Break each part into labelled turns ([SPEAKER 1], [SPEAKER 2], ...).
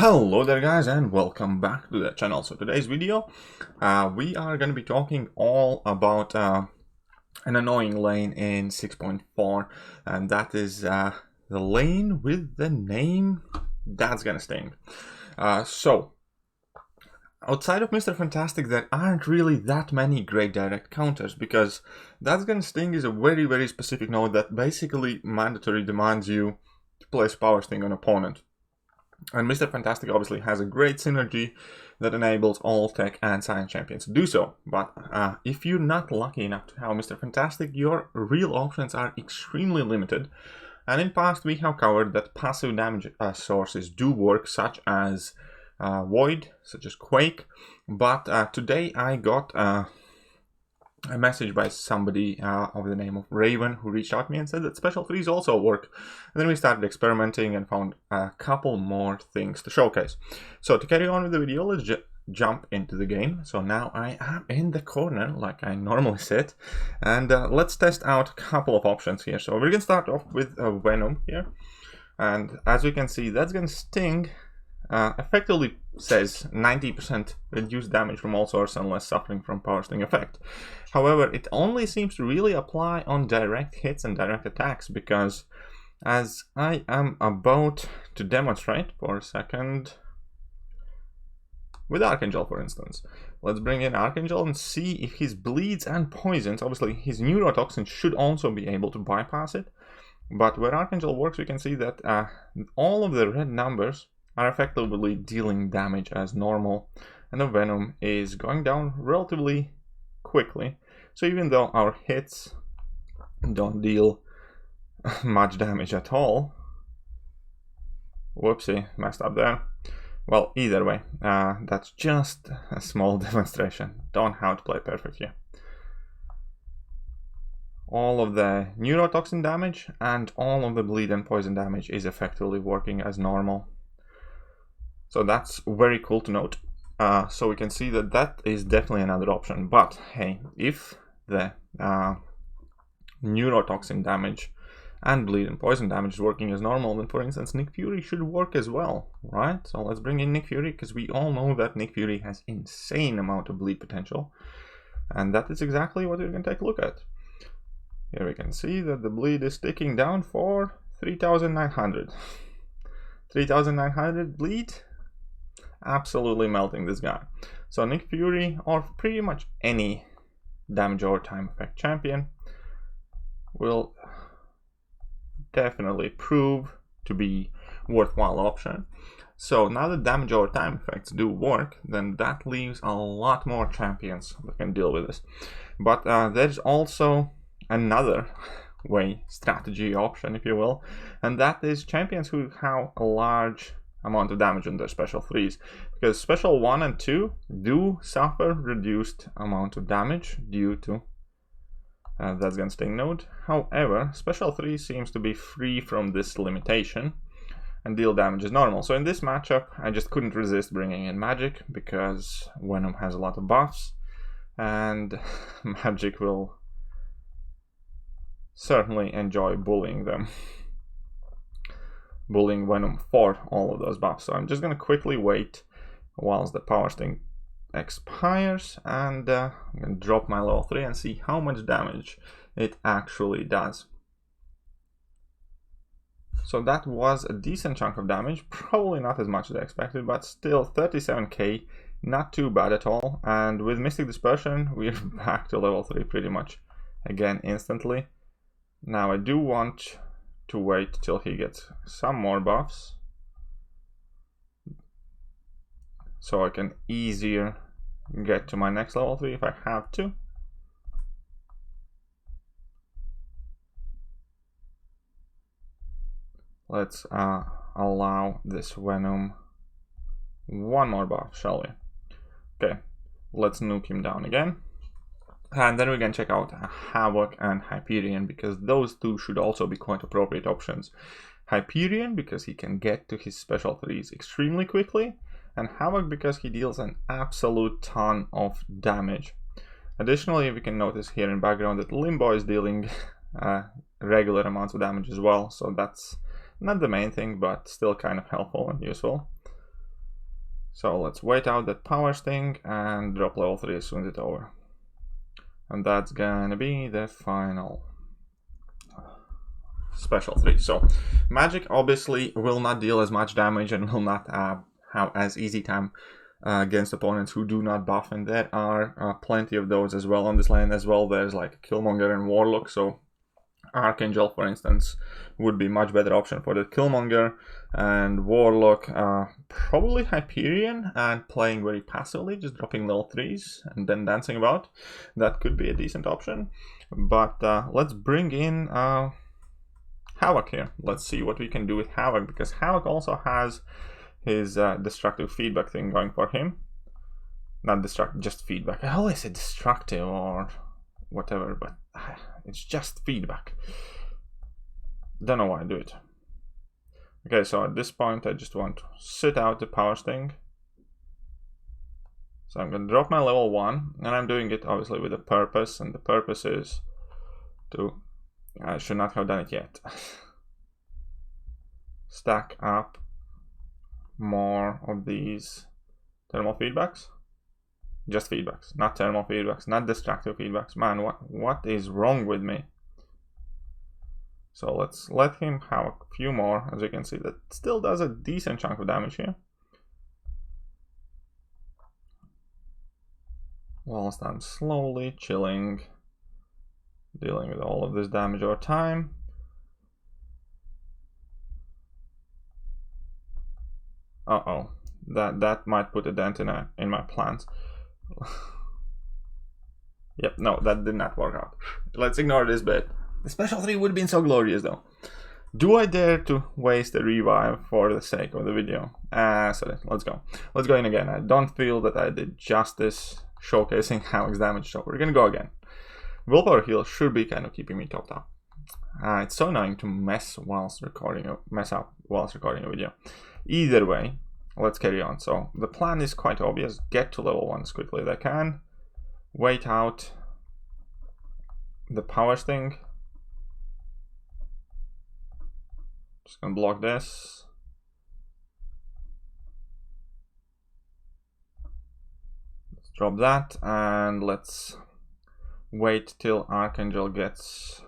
[SPEAKER 1] Hello there guys, and welcome back to the channel. So today's video we are going to be talking all about an annoying lane in 6.4, and that is the lane with the name That's Gonna Sting. So outside of Mr. Fantastic, there aren't really that many great direct counters, because That's Gonna Sting is a very specific node that basically mandatory demands you to place Power Sting on opponent. And Mr. Fantastic obviously has a great synergy that enables all tech and science champions to do so. But if you're not lucky enough to have Mr. Fantastic, your real options are extremely limited. And in past we have covered that passive damage sources do work, such as Void, such as Quake. But today I got a message by somebody of the name of Raven, who reached out to me and said that special freeze also work. And then we started experimenting and found a couple more things to showcase. So to carry on with the video, let's jump into the game. So now I am in the corner like I normally sit, and let's test out a couple of options here. So we're gonna start off with Venom here, and as we can see, That's Gonna Sting effectively says 90% reduced damage from all sources unless suffering from Power Sting effect. However, it only seems to really apply on direct hits and direct attacks, because as I am about to demonstrate for a second with Archangel, for instance. Let's bring in Archangel and see if his bleeds and poisons, obviously his neurotoxin should also be able to bypass it. But where Archangel works, we can see that all of the red numbers are effectively dealing damage as normal, and the Venom is going down relatively quickly. So even though our hits don't deal much damage at all, whoopsie, messed up there. Well, either way, that's just a small demonstration. Don't have to play perfect here. All of the neurotoxin damage and all of the bleed and poison damage is effectively working as normal. So that's very cool to note. So we can see that that is definitely another option. But hey, if the neurotoxin damage and bleed and poison damage is working as normal, then for instance Nick Fury should work as well, right? So let's bring in Nick Fury, because we all know that Nick Fury has insane amount of bleed potential, and that is exactly what we're going to take a look at. Here we can see that the bleed is ticking down for 3,900. 3,900 bleed, absolutely melting this guy. So Nick Fury, or pretty much any damage over time effect champion, will definitely prove to be worthwhile option. So now that damage over time effects do work, then that leaves a lot more champions that can deal with this. But there's also another strategy option, if you will, and that is champions who have a large amount of damage on their special 3s, because special 1 and 2 do suffer reduced amount of damage due to That's Gonna Sting node. However, special 3 seems to be free from this limitation and deal damage as normal. So in this matchup, I just couldn't resist bringing in Magic, because Venom has a lot of buffs, and Magic will certainly enjoy bullying them. Bullying Venom for all of those buffs. So I'm just going to quickly wait whilst the Power Sting expires, and I'm going to drop my level 3 and see how much damage it actually does. So that was a decent chunk of damage, probably not as much as I expected, but still 37k, not too bad at all. And with Mystic Dispersion, we're back to level 3 pretty much again instantly. Now I do want to wait till he gets some more buffs, so I can easier get to my next level 3 if I have to. Let's allow this Venom one more buff, shall we? Okay, let's nuke him down again. And then we can check out Havoc and Hyperion, because those two should also be quite appropriate options. Hyperion because he can get to his special 3s extremely quickly, and Havoc because he deals an absolute ton of damage. Additionally, we can notice here in background that Limbo is dealing regular amounts of damage as well, so that's not the main thing, but still kind of helpful and useful. So let's wait out that power sting and drop level 3 as soon as it's over. And that's gonna be the final special 3. So magic obviously will not deal as much damage and will not have as easy time against opponents who do not buff, and there are plenty of those as well on this lane as well. There's like Killmonger and Warlock, so Archangel, for instance, would be much better option for the Killmonger, and Warlock, probably Hyperion, and playing very passively, just dropping level 3s and then dancing about. That could be a decent option. But let's bring in Havoc here. Let's see what we can do with Havoc, because Havoc also has his destructive feedback thing going for him. Not destructive, just feedback. I always say destructive or whatever, but it's just feedback. Don't know why I do it. Okay, so at this point I just want to sit out the power sting. So I'm gonna drop my level 1, and I'm doing it obviously with a purpose, and the purpose is to, I should not have done it yet, stack up more of these thermal feedbacks. Just feedbacks, not thermal feedbacks, not destructive feedbacks. Man, what is wrong with me? So let's let him have a few more. As you can see, that still does a decent chunk of damage here. Whilst I'm slowly chilling, dealing with all of this damage over time. Uh-oh, that might put a dent in my plans. Yep, no, that did not work out. Let's ignore this bit. The special 3 would have been so glorious though. Do I dare to waste a revive for the sake of the video? So let's go. Let's go in again. I don't feel that I did justice showcasing Havoc's damage, so we're gonna go again. Willpower heal should be kind of keeping me topped up. It's so annoying to mess up whilst recording a video. Either way, let's carry on. So the plan is quite obvious. Get to level 1 as quickly as I can. Wait out the power sting. Just gonna block this. Let's drop that, and let's wait till Archangel gets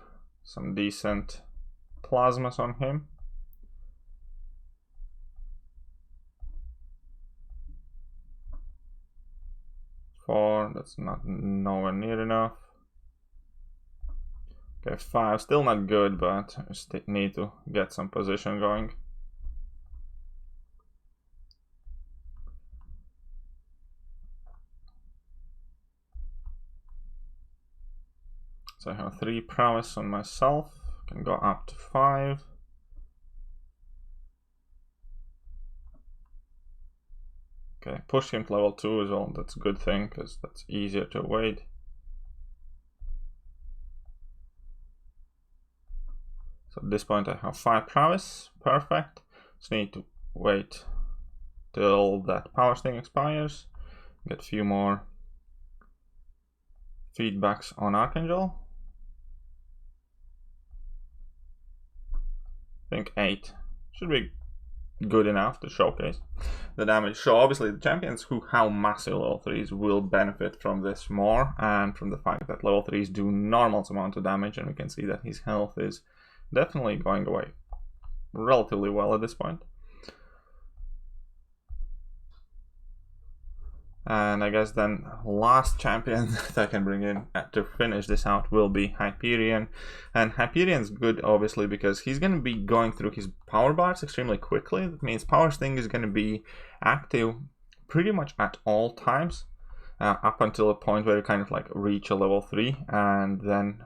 [SPEAKER 1] some decent plasmas on him. Four, that's not nowhere near enough. Okay, 5, still not good, but I still need to get some position going. So I have 3 prowess on myself, can go up to 5. Okay, push him to level 2 as well. That's a good thing, because that's easier to evade. So at this point I have 5 prowess, perfect. Just need to wait till that power sting expires. Get a few more feedbacks on Archangel. I think 8 should be good enough to showcase the damage. So obviously the champions who have massive level 3s will benefit from this more, and from the fact that level 3s do normal amount of damage, and we can see that his health is definitely going away relatively well at this point. And I guess then last champion that I can bring in to finish this out will be Hyperion. And Hyperion's good obviously because he's going to be going through his power bars extremely quickly. That means power sting is going to be active pretty much at all times up until a point where you kind of like reach a level 3, and then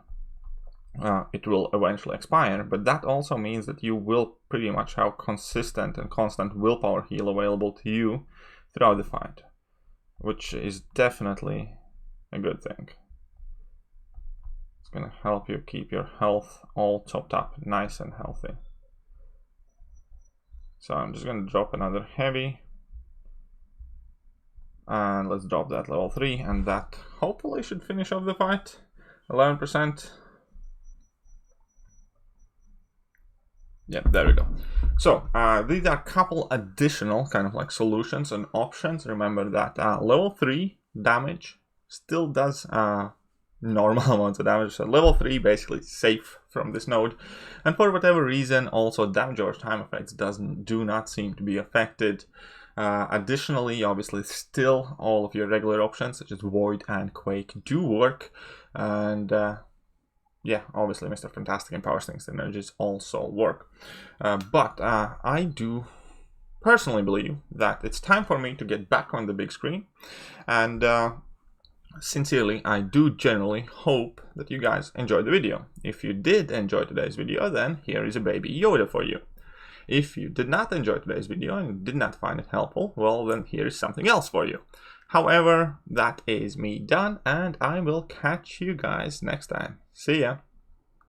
[SPEAKER 1] it will eventually expire. But that also means that you will pretty much have consistent and constant willpower heal available to you throughout the fight, which is definitely a good thing. It's gonna help you keep your health all topped up, nice and healthy. So I'm just gonna drop another heavy. And let's drop that level 3, and that hopefully should finish off the fight. 11%. Yeah, there we go. So these are a couple additional kind of like solutions and options. Remember that level 3 damage still does normal amounts of damage. So level 3 basically safe from this node. And for whatever reason, also damage over time effects do not seem to be affected. Additionally, obviously, still all of your regular options such as Void and Quake do work. And yeah, obviously Mr. Fantastic and Power Stings Energies also work. But I do personally believe that it's time for me to get back on the big screen. And sincerely, I do generally hope that you guys enjoyed the video. If you did enjoy today's video, then here is a baby Yoda for you. If you did not enjoy today's video and did not find it helpful, well, then here is something else for you. However, that is me done, and I will catch you guys next time. See ya!